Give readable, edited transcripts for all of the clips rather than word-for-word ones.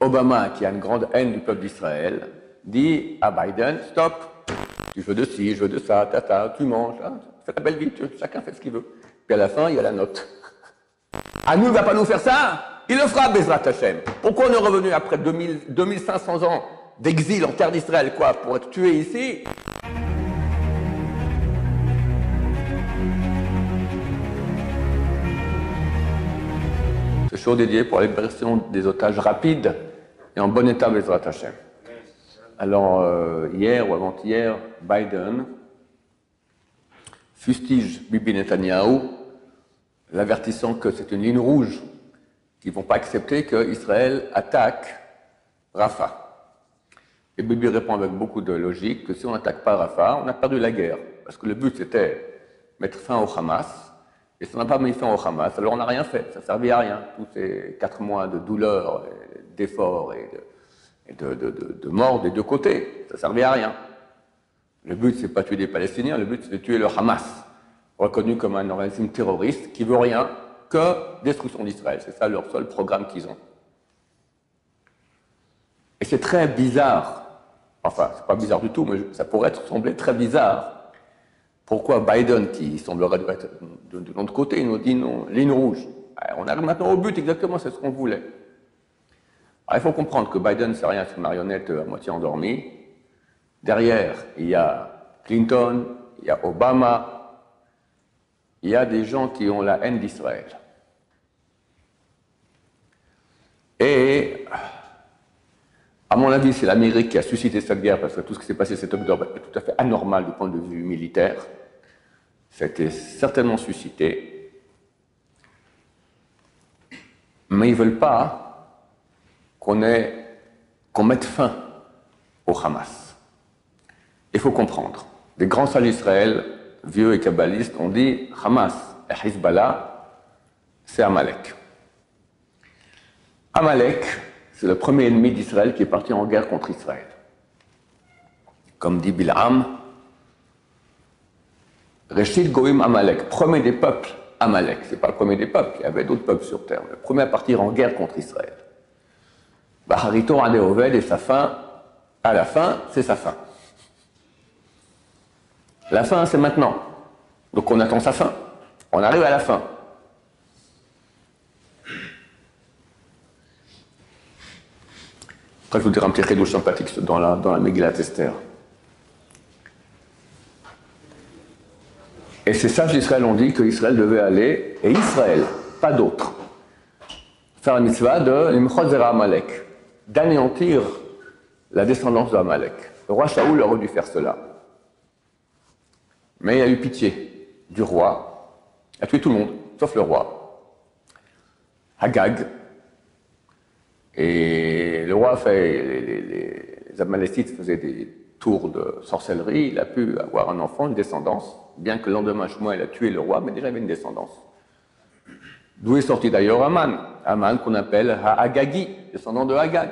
Obama, qui a une grande haine du peuple d'Israël, dit à Biden, stop, tu veux de ci, je veux de ça, tata, tu manges, hein, fais ta belle vie, chacun fait ce qu'il veut. Puis à la fin, il y a la note. Ah, nous, il ne va pas nous faire ça, il le fera, Bezrat Hashem. Pourquoi on est revenu après 2500 ans d'exil en terre d'Israël, quoi, pour être tué ici? Ce show dédié pour la libération des otages rapides et en bon état, Bezrat Hashem. Alors, hier ou avant-hier, Biden fustige Bibi Netanyahu, l'avertissant que c'est une ligne rouge, qu'ils ne vont pas accepter qu'Israël attaque Rafah. Et Bibi répond avec beaucoup de logique que si on n'attaque pas Rafah, on a perdu la guerre. Parce que le but, c'était mettre fin au Hamas. Et si on n'a pas mis fin au Hamas, alors on n'a rien fait. Ça ne servait à rien. Tous ces 4 mois de douleur, d'efforts et de mort des deux côtés, ça ne servait à rien. Le but, c'est pas tuer des Palestiniens, le but, c'est de tuer le Hamas, reconnu comme un organisme terroriste qui veut rien que destruction d'Israël. C'est ça leur seul programme qu'ils ont. Et c'est très bizarre, enfin, c'est pas bizarre du tout, mais ça pourrait sembler très bizarre. Pourquoi Biden, qui semblerait être de l'autre côté, il nous dit non, ligne rouge. On arrive maintenant au but, exactement, c'est ce qu'on voulait. Alors, il faut comprendre que Biden, c'est rien, c'est une marionnette à moitié endormie. Derrière, il y a Clinton, il y a Obama, il y a des gens qui ont la haine d'Israël. Et, à mon avis, c'est l'Amérique qui a suscité cette guerre, parce que tout ce qui s'est passé cet octobre est tout à fait anormal du point de vue militaire. Ça a été certainement suscité. Mais ils ne veulent pas qu'on mette fin au Hamas. Il faut comprendre. Des grands sages d'Israël, vieux et kabbalistes, ont dit Hamas et Hezbollah, c'est Amalek. Amalek, c'est le premier ennemi d'Israël qui est parti en guerre contre Israël. Comme dit Bil'am, Reshit Goïm Amalek, premier des peuples, Amalek. Ce n'est pas le premier des peuples, il y avait d'autres peuples sur terre. Le premier à partir en guerre contre Israël. Bahariton Adéoved et sa fin, à la fin, c'est sa fin. La fin, c'est maintenant. Donc on attend sa fin. On arrive à la fin. Après, je vous dirai un petit rédouche sympathique dans la Megillat Esther. Et ces sages d'Israël ont dit qu'Israël devait aller, et Israël, pas d'autre, faire la mitzvah de l'imchot zera Amalek, d'anéantir la descendance de Amalek. Le roi Shaoul aurait dû faire cela. Mais il a eu pitié du roi, il a tué tout le monde, sauf le roi. Agag. Et le roi les Amalécites faisaient des tours de sorcellerie, il a pu avoir un enfant, une descendance, bien que le lendemain Shmuel a tué le roi, mais déjà il avait une descendance. D'où est sorti d'ailleurs Aman, Aman qu'on appelle Agagi, descendant de Agag.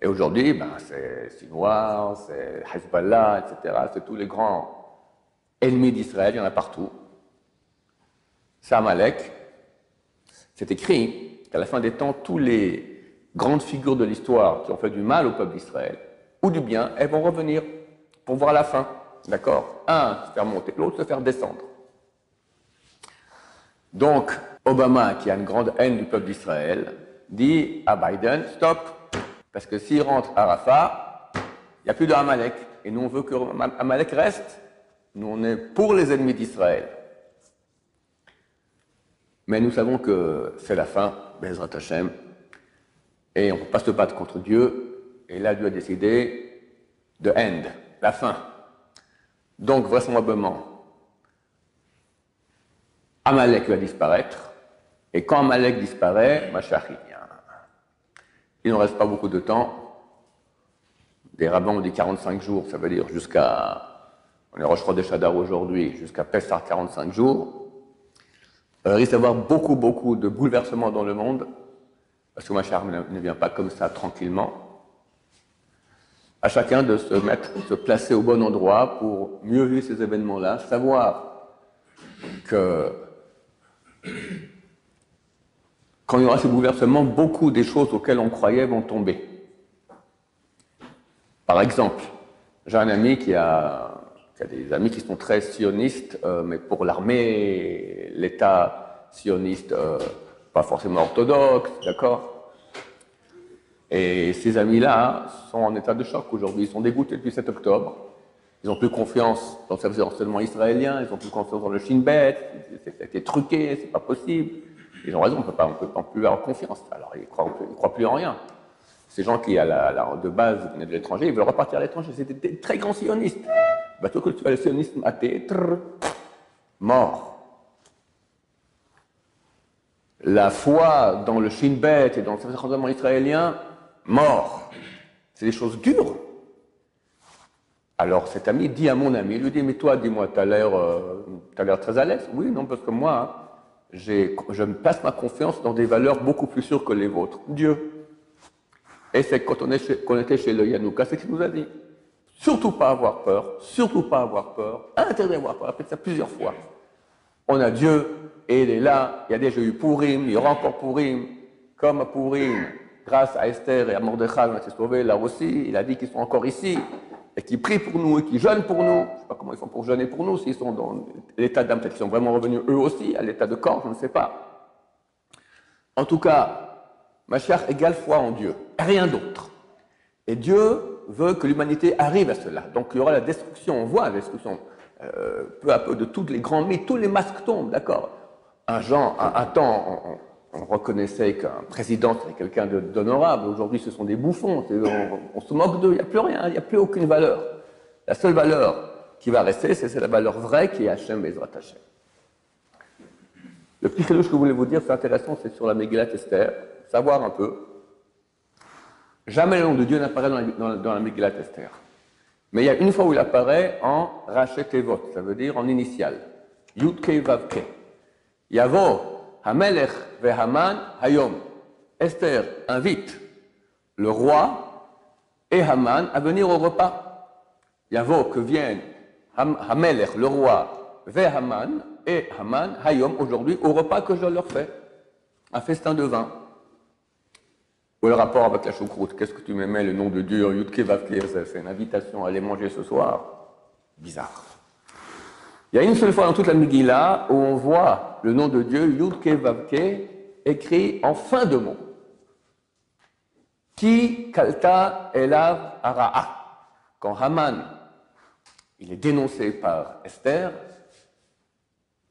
Et aujourd'hui, c'est Sinoir, c'est Hezbollah, etc. C'est tous les grands ennemis d'Israël, il y en a partout. C'est Amalek. C'est écrit qu'à la fin des temps, tous les grandes figures de l'histoire qui ont fait du mal au peuple d'Israël, ou du bien, elles vont revenir pour voir la fin. D'accord? Un se faire monter, l'autre se faire descendre. Donc, Obama, qui a une grande haine du peuple d'Israël, dit à Biden, stop, parce que s'il rentre à Rafah, il n'y a plus de Amalek. Et nous, on veut que Amalek reste. Nous, on est pour les ennemis d'Israël. Mais nous savons que c'est la fin, Bezrat Hashem, et on ne peut pas se battre contre Dieu. Et là, Dieu a décidé de end, la fin. Donc, vraisemblablement, Amalek va disparaître. Et quand Amalek disparaît, Mashiach vient. Il ne reste pas beaucoup de temps. Des rabbins ont dit 45 jours, ça veut dire jusqu'à, on est Rosh Chodesh Adar aujourd'hui, jusqu'à Pessah 45 jours. Il risque d'avoir beaucoup de bouleversements dans le monde, parce que Mashiach ne vient pas comme ça tranquillement. À chacun de se placer au bon endroit pour mieux vivre ces événements-là, savoir que quand il y aura ce bouleversement, beaucoup des choses auxquelles on croyait vont tomber. Par exemple, j'ai un ami qui a des amis qui sont très sionistes, mais pour l'armée, l'État sioniste, pas forcément orthodoxe, d'accord? Et ces amis-là sont en état de choc aujourd'hui, ils sont dégoûtés depuis 7 octobre. Ils n'ont plus confiance dans le service de renseignement israélien, ils n'ont plus confiance dans le Shin Bet, c'est truqué, c'est pas possible. Ils ont raison, on ne peut pas plus avoir confiance. Alors ils ne croient plus en rien. Ces gens qui, de base, venaient de l'étranger, ils veulent repartir à l'étranger. C'était des très grands sionistes. Bateau que tu as le sionisme athée, mort. La foi dans le Shin Bet et dans le service de renseignement israélien, mort. C'est des choses dures. Alors cet ami dit à mon ami, il lui dit, mais toi, dis-moi, tu as l'air très à l'aise. Oui, non, parce que moi, je me place ma confiance dans des valeurs beaucoup plus sûres que les vôtres. Dieu. Et c'est quand on était chez le Yanouka, c'est ce qu'il nous a dit. Surtout pas avoir peur, interdit d'avoir peur, après ça plusieurs fois. On a Dieu, et il est là, il y a déjà eu Pourim, il y aura encore Pourim, comme à Pourim, grâce à Esther et à Mordechai, on a été sauvés là aussi, il a dit qu'ils sont encore ici, et qu'ils prient pour nous, et qu'ils jeûnent pour nous. Je ne sais pas comment ils font pour jeûner pour nous, s'ils sont dans l'état d'âme, peut-être qu'ils sont vraiment revenus eux aussi, à l'état de corps, je ne sais pas. En tout cas, Mashiach égale foi en Dieu, rien d'autre. Et Dieu veut que l'humanité arrive à cela. Donc il y aura la destruction, on voit la destruction peu à peu de tous les grands mythes, tous les masques tombent, d'accord. Un temps, on reconnaissait qu'un président c'était quelqu'un d'honorable. Aujourd'hui, ce sont des bouffons, on se moque d'eux, il n'y a plus rien, il n'y a plus aucune valeur. La seule valeur qui va rester, c'est la valeur vraie qui est Hachem Bezrat Hachem. Le petit chidouche que je voulais vous dire, c'est intéressant, c'est sur la Megillat Esther, savoir un peu. Jamais le nom de Dieu n'apparaît dans la Megillat Esther. Mais il y a une fois où il apparaît en Rachet Tevot, ça veut dire en initial. Yud Kei Vav Kei. Yavo Hamelech veHaman Hayom. Esther invite le roi et Haman à venir au repas. Yavo, que viennent Hamelech, le roi, veHaman et Haman Hayom, aujourd'hui, au repas que je leur fais. Un festin de vin. Ou le rapport avec la choucroute, qu'est-ce que tu me mets le nom de Dieu, Yud Kei Vav Kei, c'est une invitation à aller manger ce soir. Bizarre. Il y a une seule fois dans toute la Megillah où on voit le nom de Dieu, Yud Kei Vav Kei, écrit en fin de mot. Ki kalta elav hara'a. Quand Haman, il est dénoncé par Esther,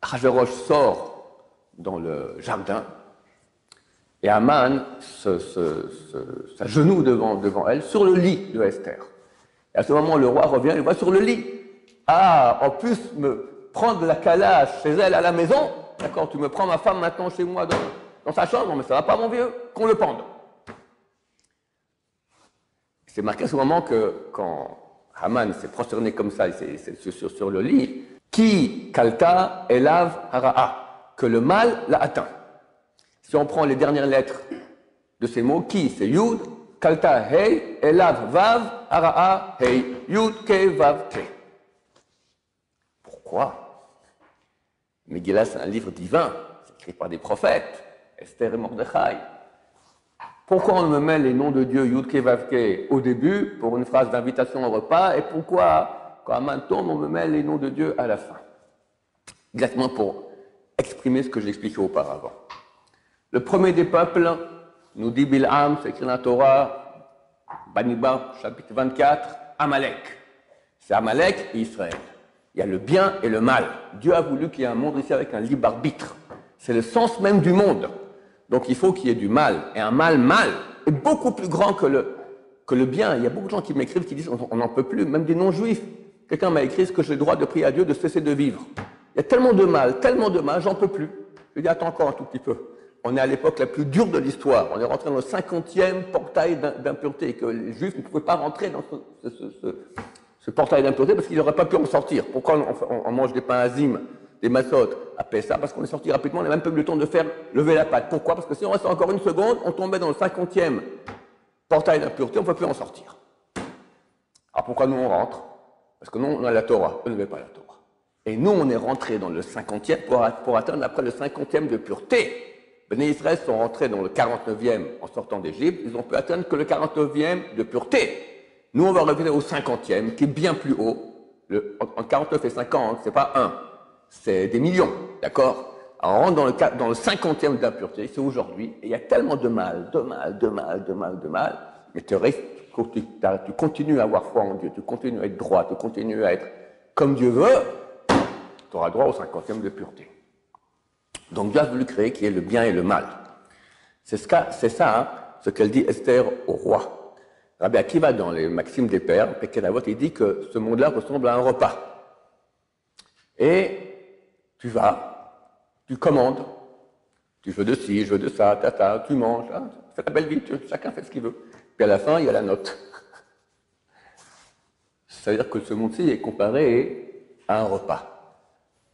Achashverosh sort dans le jardin, et Haman s'agenouille devant elle, sur le lit de Esther. Et à ce moment, le roi revient, il voit sur le lit. Ah, en plus, me prendre la calache chez elle à la maison, d'accord, tu me prends ma femme maintenant chez moi dans sa chambre, mais ça va pas, mon vieux, qu'on le pende. C'est marqué à ce moment que quand Haman s'est prosterné comme ça, sur le lit, Ki kalta elav hara'a, que le mal l'a atteint. Si on prend les dernières lettres de ces mots, Ki c'est Yud, kalta Hei, elav Vav, hara'a Hei, Yud Kei Vav Kei. Pourquoi? Megillah, c'est un livre divin, c'est écrit par des prophètes, Esther et Mordechai. Pourquoi on me met les noms de Dieu, Yud Kei Vav Kei, au début, pour une phrase d'invitation au repas, et pourquoi, quand Haman tombe, on me met les noms de Dieu à la fin? Exactement pour exprimer ce que j'expliquais auparavant. Le premier des peuples, nous dit Bil'am, c'est écrit dans la Torah, Baniba, chapitre 24, Amalek. C'est Amalek et Israël. Il y a le bien et le mal. Dieu a voulu qu'il y ait un monde ici avec un libre arbitre. C'est le sens même du monde. Donc il faut qu'il y ait du mal. Et un mal est beaucoup plus grand que le bien. Il y a beaucoup de gens qui m'écrivent, qui disent on n'en peut plus, même des non-juifs. Quelqu'un m'a écrit, est-ce que j'ai le droit de prier à Dieu de cesser de vivre? Il y a tellement de mal, j'en peux plus. Je lui dis attends encore un tout petit peu. On est à l'époque la plus dure de l'histoire. On est rentré dans le 50e portail d'impureté, que les Juifs ne pouvaient pas rentrer dans ce portail d'impureté parce qu'ils n'auraient pas pu en sortir. Pourquoi on mange des pains azim, des massotes à Pessah? Parce qu'on est sorti rapidement, on n'a même pas eu le temps de faire lever la patte. Pourquoi? Parce que si on restait encore une seconde, on tombait dans le 50e portail d'impureté, on ne peut plus en sortir. Alors pourquoi nous on rentre? Parce que nous on a la Torah, eux n'avaient pas la Torah. Et nous on est rentré dans le 50e pour atteindre après le 50e de pureté. Les Israël sont rentrés dans le 49e en sortant d'Égypte, ils ont pu atteindre que le 49e de pureté. Nous, on va revenir au 50e, qui est bien plus haut. En 49 et 50, c'est pas un, c'est des millions, d'accord? Alors, on rentre dans le 50e de la pureté, c'est aujourd'hui, et il y a tellement de mal, mais tu continues à avoir foi en Dieu, tu continues à être droit, tu continues à être comme Dieu veut, tu auras droit au 50e de pureté. Donc Dieu a voulu créer qu'il y ait le bien et le mal. C'est ça, ce qu'elle dit Esther au roi. Rabbi Akiva, dans les Maximes des Pères, Pirkei Avot, il dit que ce monde-là ressemble à un repas. Et tu vas, tu commandes, tu veux de ci, je veux de ça, tu manges, tu fais ta belle vie, chacun fait ce qu'il veut. Puis à la fin, il y a la note. C'est-à-dire que ce monde-ci est comparé à un repas.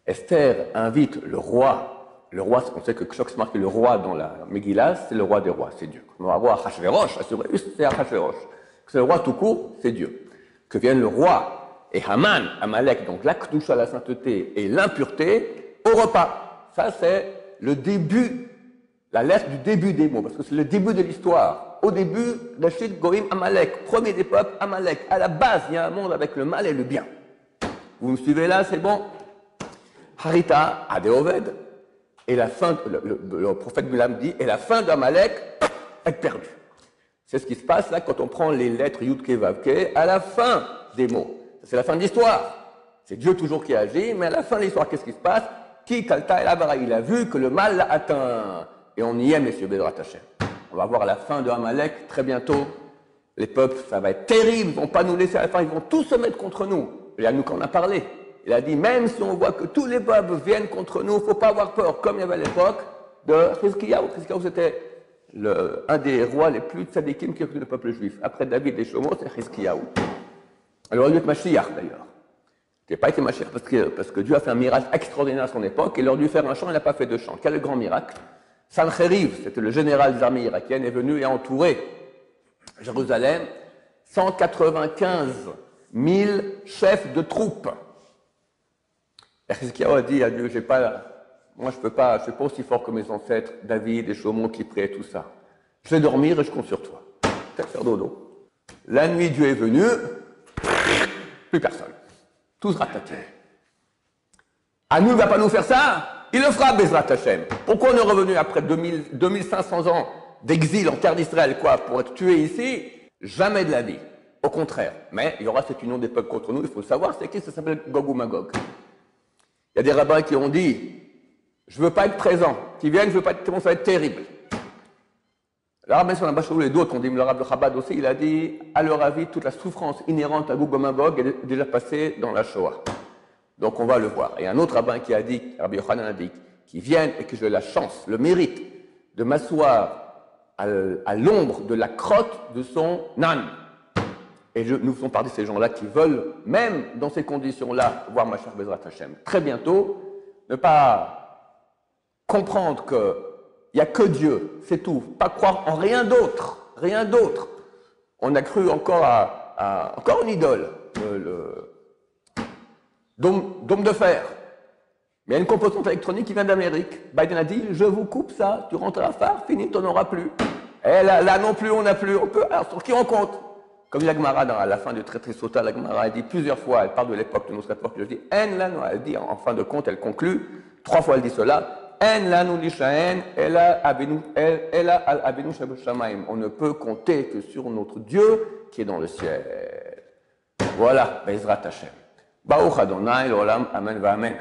Esther invite le roi, on sait que Kshok se marque le roi dans la Megillah, c'est le roi des rois, c'est Dieu. Le roi Achashverosh, c'est Achashverosh. C'est le roi tout court, c'est Dieu. Que vienne le roi et Haman, Amalek, donc la Kedusha, la sainteté et l'impureté, au repas. Ça, c'est le début, la lettre du début des mots, parce que c'est le début de l'histoire. Au début, Reshit Goïm Amalek, premier des peuples, Amalek. À la base, il y a un monde avec le mal et le bien. Vous me suivez là, c'est bon? Harita, Adéoved, et la fin, le prophète Bilam dit, et la fin d'Amalek est perdue. C'est ce qui se passe là quand on prend les lettres Yudke Vavke à la fin des mots. C'est la fin de l'histoire. C'est Dieu toujours qui agit, mais à la fin de l'histoire, qu'est-ce qui se passe? Qui Kalta El Avara, il a vu que le mal l'a atteint. Et on y est, messieurs Bezrat Hashem. On va voir à la fin de Amalek, très bientôt. Les peuples, ça va être terrible, ils ne vont pas nous laisser à la fin, ils vont tous se mettre contre nous. Il y a nous qu'on a parlé. Il a dit, même si on voit que tous les peuples viennent contre nous, il ne faut pas avoir peur, comme il y avait à l'époque de Chizkiyahu. Chizkiyahu, c'était un des rois les plus tzadikim qui a connu le peuple juif. Après David et Shlomo, c'est Chizkiyahu. Alors, il aurait dû être Mashiach, d'ailleurs. Il n'a pas été Mashiach parce que Dieu a fait un miracle extraordinaire à son époque, et il aurait dû faire un chant, il n'a pas fait de chant. Quel est le grand miracle? Sancheriv, c'était le général des armées irakiennes, est venu et a entouré Jérusalem, 195 000 chefs de troupes. Et Chizkiyahu a dit à Dieu, moi je ne suis pas aussi fort que mes ancêtres, David et Shlomo qui priaient tout ça. Je vais dormir et je compte sur toi. Peut-être faire dodo. La nuit, Dieu est venu, plus personne. Tous ratatés. À nous, il ne va pas nous faire ça. Il le fera, Bezrat Hashem. Pourquoi on est revenu après 2500 ans d'exil en terre d'Israël, pour être tué ici? Jamais de la vie. Au contraire. Mais il y aura cette union des peuples contre nous, il faut le savoir, c'est qui? Ça s'appelle Gog ou Magog. Il y a des rabbins qui ont dit, je ne veux pas être présent, qui viennent, je ne veux pas être présent, ça va être terrible. Le rabbin sur la Bachoul et d'autres ont dit, le rabbin Chabad aussi, il a dit, à leur avis, toute la souffrance inhérente à Gog ou Magog est déjà passée dans la Shoah. Donc on va le voir. Et un autre rabbin qui a dit, Rabbi Yochanan a dit, qui viennent et que j'ai la chance, le mérite de m'asseoir à l'ombre de la crotte de son âne. Et nous faisons partie de ces gens-là qui veulent, même dans ces conditions-là, voir Mashiach Bezrat Hashem très bientôt, ne pas comprendre qu'il n'y a que Dieu, c'est tout. Pas croire en rien d'autre, rien d'autre. On a cru encore encore une idole, dôme de fer. Mais il y a une composante électronique qui vient d'Amérique. Biden a dit, je vous coupe ça, tu rentres à la phare, fini, tu n'en auras plus. Et là non plus, on n'a plus, on peut. Alors sur qui on compte? Comme dit la Gemara à la fin du traité Sota, la Gemara a dit plusieurs fois, elle parle de l'époque de notre époque, elle dit, elle dit en fin de compte, elle conclut, 3 fois elle dit cela, on ne peut compter que sur notre Dieu qui est dans le ciel. Voilà, Bezrat Hashem. Baruch Adonai, l'olam, amen, va amen.